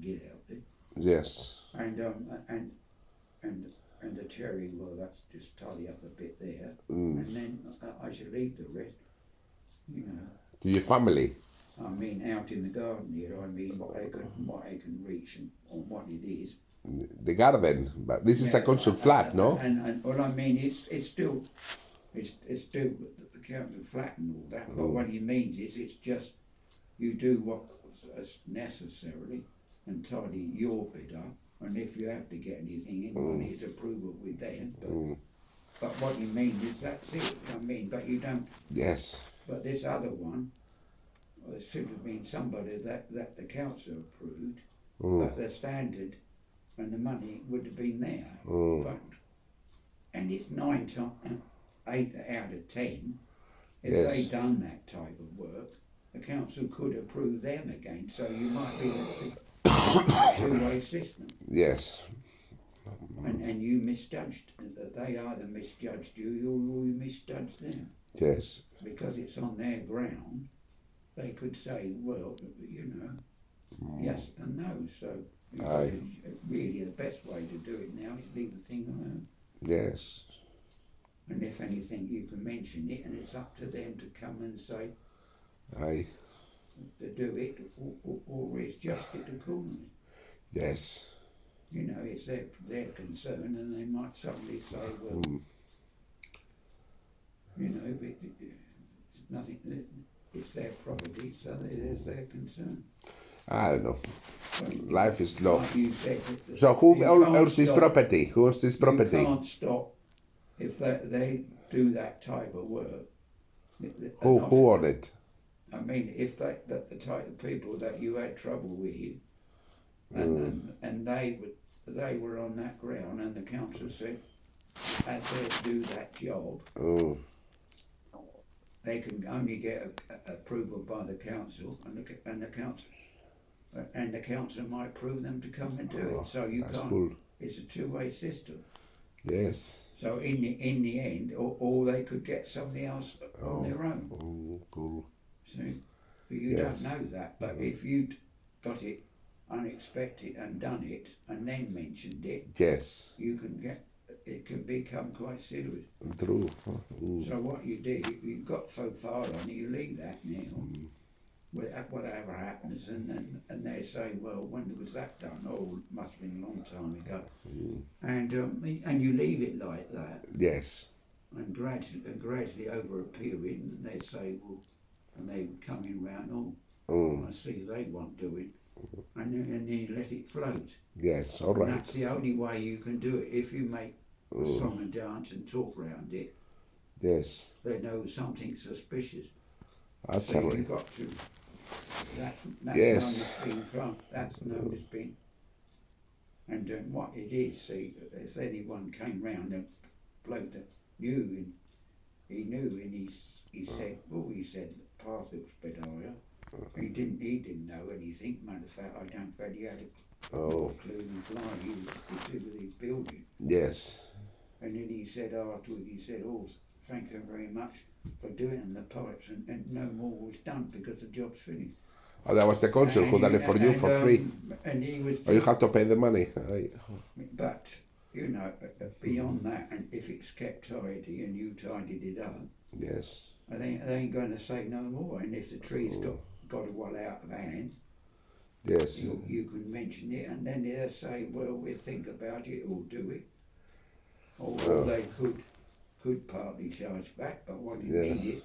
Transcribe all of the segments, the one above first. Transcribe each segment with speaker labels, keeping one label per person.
Speaker 1: get out there.
Speaker 2: Yes.
Speaker 1: And the cherry, well, that's just tidy up a bit there, and then I should leave the rest, you know.
Speaker 2: To your family.
Speaker 1: I mean, out in the garden here. I mean, what they can reach and on what it is.
Speaker 2: The garden, but this is a council flat, no?
Speaker 1: And well, I mean, it's still the council flat and all that. But what he means is, it's just you do what's necessarily and tidy your bit up. And if you have to get anything in, one is approval with them. But what he means is that's it. I mean, but you don't.
Speaker 2: Yes.
Speaker 1: But this other one, well, it should have been somebody that the council approved, but the standard and the money would have been there. But, and it's 8 out of 10. If they'd done that type of work, the council could approve them again. So you might be a two-way system.
Speaker 2: Yes.
Speaker 1: And you misjudged. They either misjudged you or you misjudged them.
Speaker 2: Yes.
Speaker 1: Because it's on their ground, they could say, well, you know, yes and no. So really the best way to do it now is leave the thing alone.
Speaker 2: Yes.
Speaker 1: And if anything, you can mention it, and it's up to them to come and say to do it, or it's just it accordingly.
Speaker 2: Yes.
Speaker 1: You know, it's their concern, and they might suddenly say, well, you know, it's nothing. It's their property, so there's their concern.
Speaker 2: I don't know. Life is love.
Speaker 1: Like you said,
Speaker 2: So who owns this property? Who owns this property?
Speaker 1: You can't stop if they do that type of work.
Speaker 2: Who own it?
Speaker 1: I mean, if the type of people that you had trouble with, and they were on that ground, and the council said, as they do that job, they can only get approval by the council, and the council might approve them to come and do it. So you can't. Cool. It's a two-way system.
Speaker 2: Yes.
Speaker 1: So in the end, or they could get somebody else on their own.
Speaker 2: Cool.
Speaker 1: See, but you don't know that. But if you'd got it unexpected and done it, and then mentioned it,
Speaker 2: yes,
Speaker 1: you can get. It can become quite serious.
Speaker 2: True.
Speaker 1: So what you do, you got so far on it, you leave that now. Whatever happens, and they say, well, when was that done? Oh, it must have been a long time ago. And you leave it like that.
Speaker 2: Yes.
Speaker 1: And gradually over a period, and they say, well, and they coming round. I see they won't do it, and then you let it float.
Speaker 2: Yes, all right.
Speaker 1: And that's the only way you can do it. If you make a song and dance and talk round it,
Speaker 2: yes,
Speaker 1: they know something suspicious.
Speaker 2: Absolutely.
Speaker 1: So you've got to. That's
Speaker 2: yes.
Speaker 1: known as being crime. That's known as being. And what it is, see, if anyone came round, a bloke that knew, and he knew, and he said, well, he said, the path looks a bit higher. He didn't know anything. Matter of fact, I don't bet he had a clue in flying. He was to do with his building.
Speaker 2: Yes.
Speaker 1: And then he said afterwards, oh, thank you very much for doing the pipes, and no more was done because the job's finished.
Speaker 2: Oh, that was the council who done it for you for free.
Speaker 1: And he was.
Speaker 2: Oh, you have to pay the money.
Speaker 1: But you know, beyond that, and if it's kept tidy and you tidied it up,
Speaker 2: yes,
Speaker 1: they ain't going to say no more. And if the tree's got a while out of hand,
Speaker 2: yes,
Speaker 1: you can mention it, and then they'll say, well, we'll think about it or do it, or they could partly charge back, but what you need it.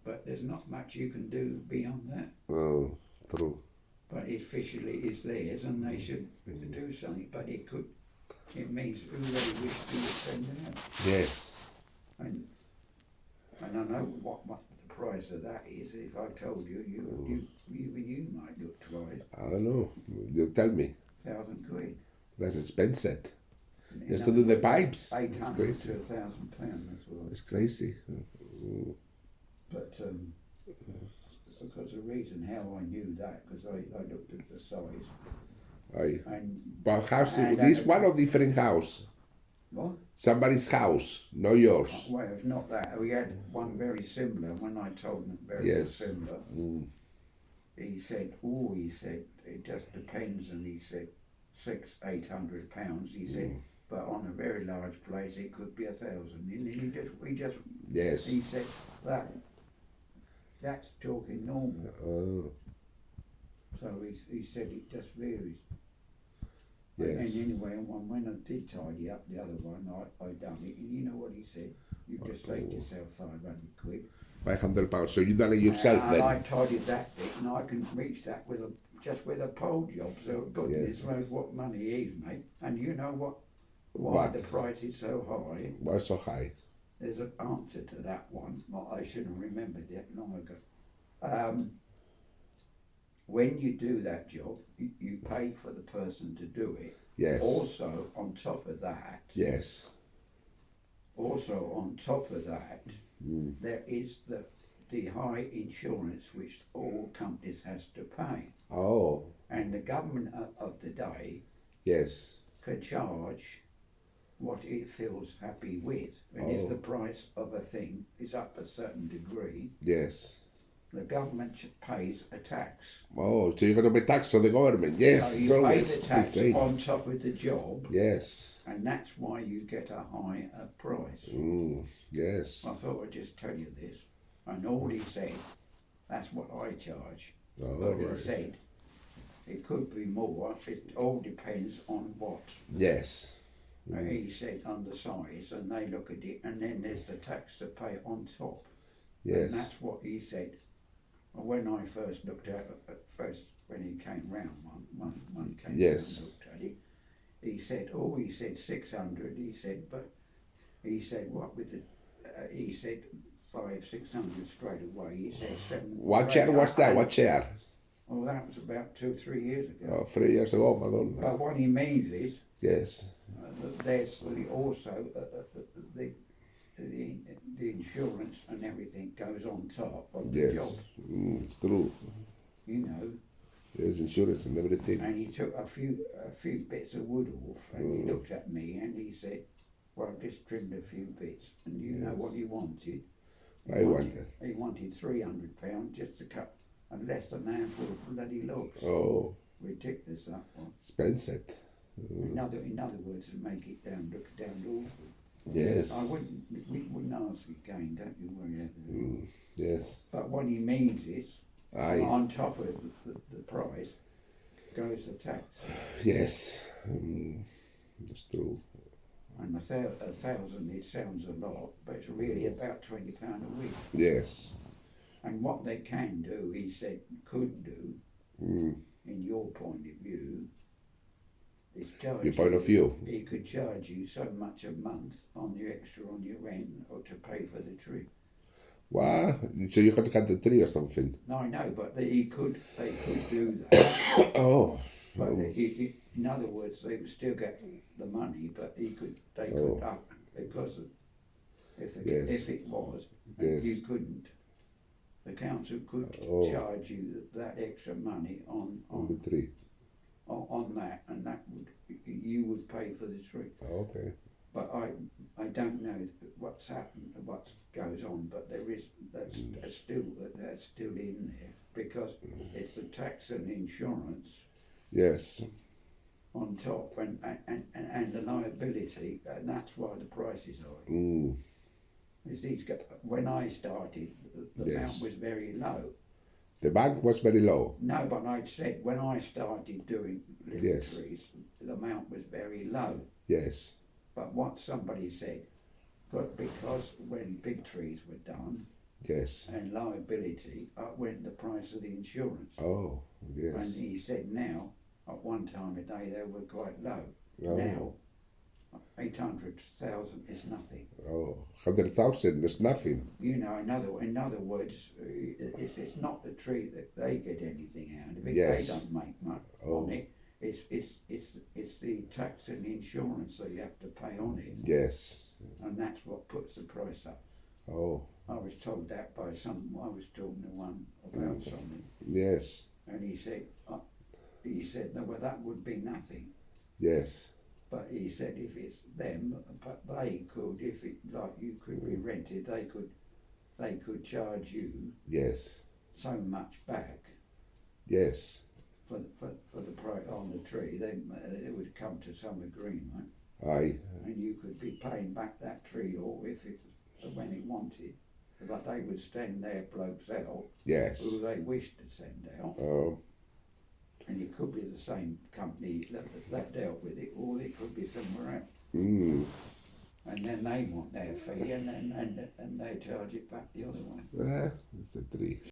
Speaker 1: But there's not much you can do beyond that.
Speaker 2: Oh, true.
Speaker 1: But officially it's theirs, and they should do something. But it means who they wish to send out.
Speaker 2: Yes.
Speaker 1: And I know what the price of that is. If I told you, you might look twice.
Speaker 2: I don't know. You tell me.
Speaker 1: £1,000.
Speaker 2: That's expensive. Just to do the pipes.
Speaker 1: It's crazy. £800 to £1,000. That's what.
Speaker 2: It's crazy.
Speaker 1: But because the reason how I knew that, because I looked at the size.
Speaker 2: But house, this one or different house?
Speaker 1: What?
Speaker 2: Somebody's house, not yours.
Speaker 1: Well, it's not that. We had one very similar. When I told them very similar, he said, it just depends, and he said, £600-800. He said, but on a very large place, it could be 1,000. And
Speaker 2: Yes.
Speaker 1: he said, that's talking normal. So he said it just varies.
Speaker 2: Yes.
Speaker 1: And anyway, when I did tidy up the other one, I done it, and you know what he said? You just saved yourself £500.
Speaker 2: £500. So you done it yourself
Speaker 1: and
Speaker 2: then?
Speaker 1: I tidied that bit, and I can reach that just with a pole job. So goodness knows what money he's made. And you know why the price is so high?
Speaker 2: Why so high?
Speaker 1: There's an answer to that one. I should have remembered it long ago. When you do that job, you pay for the person to do it.
Speaker 2: Yes.
Speaker 1: Also, on top of that.
Speaker 2: Yes.
Speaker 1: Also, on top of that, there is the high insurance which all companies has to pay.
Speaker 2: Oh.
Speaker 1: And the government of the day.
Speaker 2: Yes.
Speaker 1: Can charge what it feels happy with. And if the price of a thing is up a certain degree.
Speaker 2: Yes.
Speaker 1: The government pays a tax.
Speaker 2: Oh, so you're going to pay tax to the government? Yes.
Speaker 1: So you pay the tax on top of the job.
Speaker 2: Yes.
Speaker 1: And that's why you get a higher price.
Speaker 2: Yes.
Speaker 1: I thought I'd just tell you this. And all he said, that's what I charge. But he said, it could be more. It all depends on what.
Speaker 2: Yes.
Speaker 1: He said on the size, and they look at it, and then there's the tax to pay on top.
Speaker 2: Yes.
Speaker 1: And that's what he said. When I first looked at when he came round, one came round and looked at it, he said 600. He said, but he said what with the, he said 500-600 straight away. He said 700.
Speaker 2: What chair was that? What chair?
Speaker 1: Oh, that was about 2-3 years ago.
Speaker 2: Oh, 3 years ago, Madonna.
Speaker 1: But what he means is,
Speaker 2: yes,
Speaker 1: there's also the insurance and everything goes on top of the job.
Speaker 2: It's true.
Speaker 1: You know.
Speaker 2: There's insurance and everything.
Speaker 1: And he took a few bits of wood off, and he looked at me and he said, well, I've just trimmed a few bits. And you know what he wanted? He wanted £300 just to cut less than a handful of bloody logs. Oh. Ridiculous, that one.
Speaker 2: Expensive.
Speaker 1: In other words, to make it look awful.
Speaker 2: Yes.
Speaker 1: We wouldn't ask again, don't you worry.
Speaker 2: Yes.
Speaker 1: But what he means is, on top of the price goes the tax.
Speaker 2: Yes, that's true.
Speaker 1: And 1,000, it sounds a lot, but it's really about £20 a week.
Speaker 2: Yes.
Speaker 1: And what they can do, he said, could do, in your point of view, is charge
Speaker 2: your point of view.
Speaker 1: He could charge you so much a month on the extra on your rent or to pay for the tree.
Speaker 2: What? So you have to cut the tree or something?
Speaker 1: No, I know, but they could do that.
Speaker 2: Oh.
Speaker 1: But in other words, they would still get the money, but they could up because if it was, you couldn't. The council could charge you that extra money on
Speaker 2: the tree.
Speaker 1: On that, and that you would pay for the tree.
Speaker 2: Okay.
Speaker 1: But I don't know what's happened, what goes on, but that's still in there because it's the tax and insurance.
Speaker 2: Yes.
Speaker 1: On top and the liability, and that's why the prices are. When I started, the amount was very low.
Speaker 2: The bank was very low.
Speaker 1: No, but I said when I started doing little trees, the amount was very low.
Speaker 2: Yes.
Speaker 1: But what somebody said, because when big trees were done, and liability, up went the price of the insurance.
Speaker 2: Oh, yes.
Speaker 1: And he said now, at one time a day they were quite low.
Speaker 2: Oh.
Speaker 1: Now, 800,000 is nothing.
Speaker 2: Oh, 100,000 is nothing.
Speaker 1: You know, in other words, it's not the tree that they get anything out of it.
Speaker 2: Yes.
Speaker 1: They don't make much on it. It's the tax and insurance that you have to pay on it.
Speaker 2: Yes.
Speaker 1: And that's what puts the price up.
Speaker 2: Oh.
Speaker 1: I was told that by I was talking to one about something.
Speaker 2: Yes.
Speaker 1: And he said, no, well, that would be nothing.
Speaker 2: Yes.
Speaker 1: But he said if it's them, but they could, if it like you could be rented, they could charge you
Speaker 2: yes
Speaker 1: so much back
Speaker 2: Yes.
Speaker 1: for the price on the tree, they would come to some agreement,
Speaker 2: Aye.
Speaker 1: and you could be paying back that tree, or if it when it wanted, but they would send their blokes out
Speaker 2: Yes.
Speaker 1: who they wished to send out, and it could be the same company that dealt with it, or it could be somewhere else.
Speaker 2: Mm.
Speaker 1: And then they want their fee, and they charge it back the other way.
Speaker 2: It's a tree.